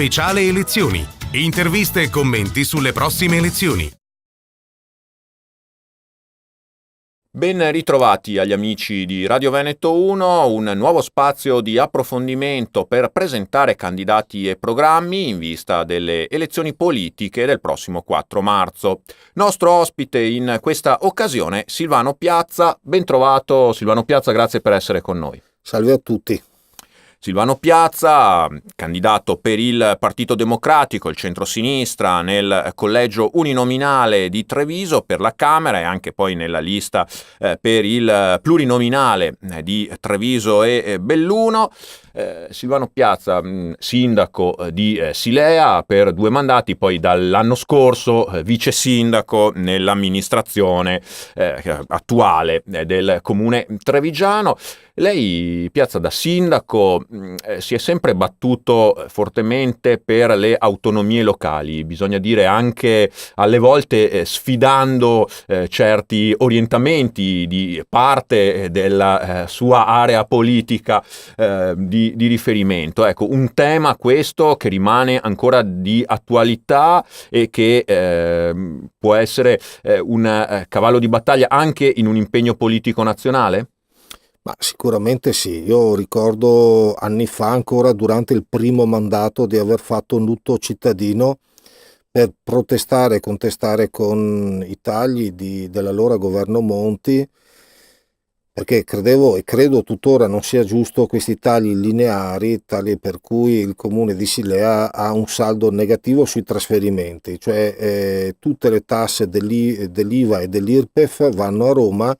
speciale elezioni. Interviste e commenti sulle prossime elezioni. Ben ritrovati agli amici di Radio Veneto 1, un nuovo spazio di approfondimento per presentare candidati e programmi in vista delle elezioni politiche del prossimo 4 marzo. Nostro ospite in questa occasione Silvano Piazza. Ben trovato Silvano Piazza, grazie per essere con noi. Salve a tutti. Silvano Piazza, candidato per il Partito Democratico, il centrosinistra, nel collegio uninominale di Treviso per la Camera e anche poi nella lista per il plurinominale di Treviso e Belluno. Silvano Piazza, sindaco di Silea per 2 mandati, poi dall'anno scorso vice sindaco nell'amministrazione attuale del comune trevigiano. Lei, Piazza, da sindaco si è sempre battuto fortemente per le autonomie locali, bisogna dire anche alle volte sfidando certi orientamenti di parte della sua area politica di riferimento. Ecco, un tema questo che rimane ancora di attualità e che può essere un cavallo di battaglia anche in un impegno politico nazionale? Ma sicuramente sì, io ricordo anni fa, ancora durante il primo mandato, di aver fatto un lutto cittadino per protestare e contestare con i tagli dell'allora governo Monti, perché credevo e credo tuttora non sia giusto questi tagli lineari, tali per cui il comune di Silea ha un saldo negativo sui trasferimenti, cioè tutte le tasse dell'IVA e dell'IRPEF vanno a Roma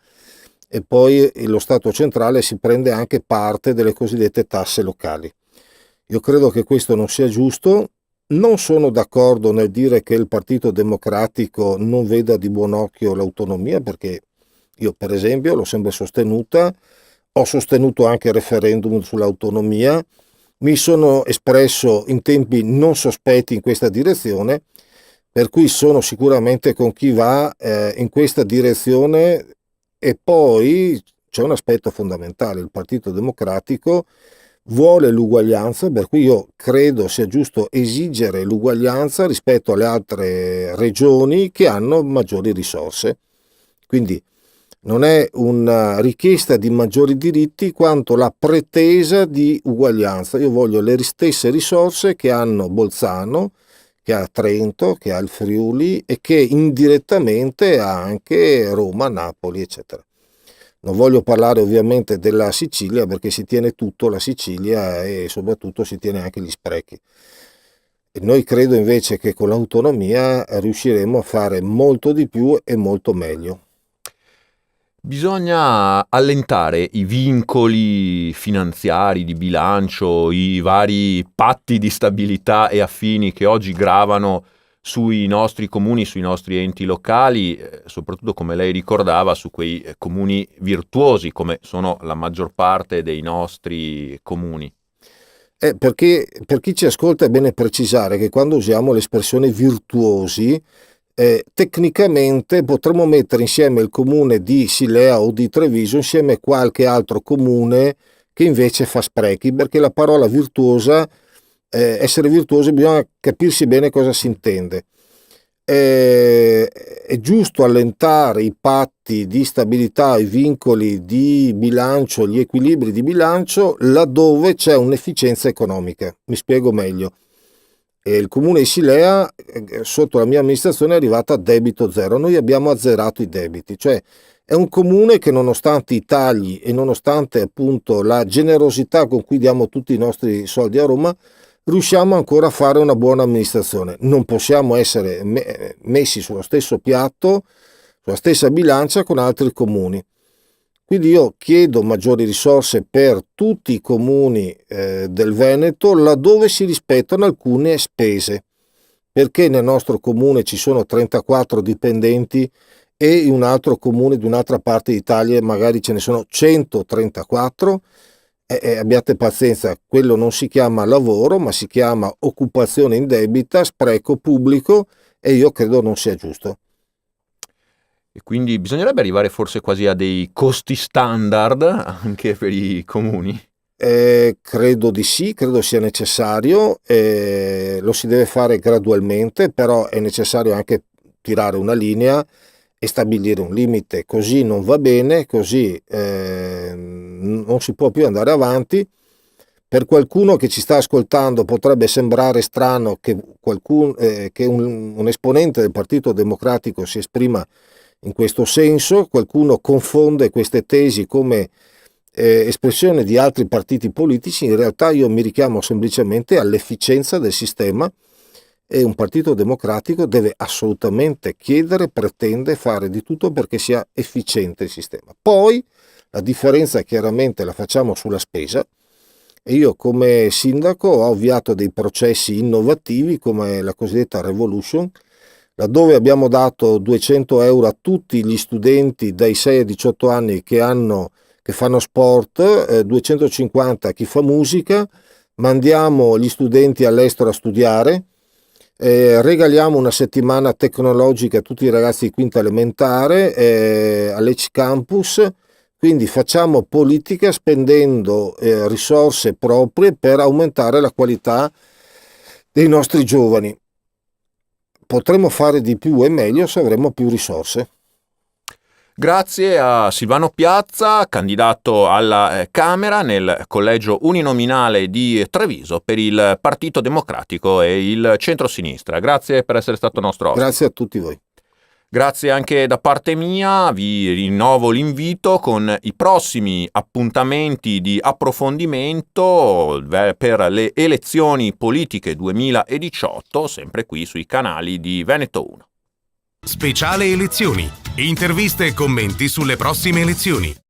e poi lo Stato centrale si prende anche parte delle cosiddette tasse locali. Io credo che questo non sia giusto. Non sono d'accordo nel dire che il Partito Democratico non veda di buon occhio l'autonomia, perché io per esempio l'ho sempre sostenuta, ho sostenuto anche il referendum sull'autonomia, mi sono espresso in tempi non sospetti in questa direzione, per cui sono sicuramente con chi va in questa direzione. E poi c'è un aspetto fondamentale: il Partito Democratico vuole l'uguaglianza, per cui io credo sia giusto esigere l'uguaglianza rispetto alle altre regioni che hanno maggiori risorse. Quindi non è una richiesta di maggiori diritti quanto la pretesa di uguaglianza. Io voglio le stesse risorse che hanno Bolzano, che ha Trento, che ha il Friuli e che indirettamente ha anche Roma, Napoli, eccetera. Non voglio parlare ovviamente della Sicilia, perché si tiene tutto la Sicilia e soprattutto si tiene anche gli sprechi. E noi credo invece che con l'autonomia riusciremo a fare molto di più e molto meglio. Bisogna allentare i vincoli finanziari di bilancio, i vari patti di stabilità e affini che oggi gravano sui nostri comuni, sui nostri enti locali, soprattutto, come lei ricordava, su quei comuni virtuosi come sono la maggior parte dei nostri comuni. Perché per chi ci ascolta è bene precisare che quando usiamo l'espressione virtuosi, tecnicamente potremmo mettere insieme il comune di Silea o di Treviso insieme a qualche altro comune che invece fa sprechi, perché la parola virtuosa, essere virtuosi, bisogna capirsi bene cosa si intende. È giusto allentare i patti di stabilità, i vincoli di bilancio, gli equilibri di bilancio laddove c'è un'efficienza economica. Mi spiego meglio. Il comune di Silea sotto la mia amministrazione è arrivato a debito zero. Noi abbiamo azzerato i debiti, cioè è un comune che, nonostante i tagli e nonostante appunto la generosità con cui diamo tutti i nostri soldi a Roma, riusciamo ancora a fare una buona amministrazione. Non possiamo essere messi sullo stesso piatto, sulla stessa bilancia con altri comuni. Quindi io chiedo maggiori risorse per tutti i comuni del Veneto laddove si rispettano alcune spese, perché nel nostro comune ci sono 34 dipendenti e in un altro comune di un'altra parte d'Italia magari ce ne sono 134. Abbiate pazienza, quello non si chiama lavoro, ma si chiama occupazione indebita, spreco pubblico, e io credo non sia giusto. E quindi bisognerebbe arrivare forse quasi a dei costi standard anche per i comuni? Credo di sì, credo sia necessario, lo si deve fare gradualmente, però è necessario anche tirare una linea e stabilire un limite, così non va bene, così non si può più andare avanti. Per qualcuno che ci sta ascoltando potrebbe sembrare strano che, che un esponente del Partito Democratico si esprima in questo senso, qualcuno confonde queste tesi come espressione di altri partiti politici. In realtà io mi richiamo semplicemente all'efficienza del sistema, e un partito democratico deve assolutamente chiedere, pretende, fare di tutto perché sia efficiente il sistema. Poi la differenza chiaramente la facciamo sulla spesa, e io come sindaco ho avviato dei processi innovativi come la cosiddetta Revolution, laddove abbiamo dato 200 euro a tutti gli studenti dai 6 ai 18 anni che fanno sport, 250 a chi fa musica, mandiamo gli studenti all'estero a studiare, regaliamo una settimana tecnologica a tutti i ragazzi di quinta elementare all'EC Campus. Quindi facciamo politica spendendo risorse proprie per aumentare la qualità dei nostri giovani. Potremmo fare di più e meglio se avremo più risorse. Grazie a Silvano Piazza, candidato alla Camera nel collegio uninominale di Treviso per il Partito Democratico e il centrosinistra. Grazie per essere stato nostro ospite. Grazie a tutti voi. Grazie anche da parte mia, vi rinnovo l'invito con i prossimi appuntamenti di approfondimento per le elezioni politiche 2018, sempre qui sui canali di Veneto 1. Speciale elezioni. Interviste e commenti sulle prossime elezioni.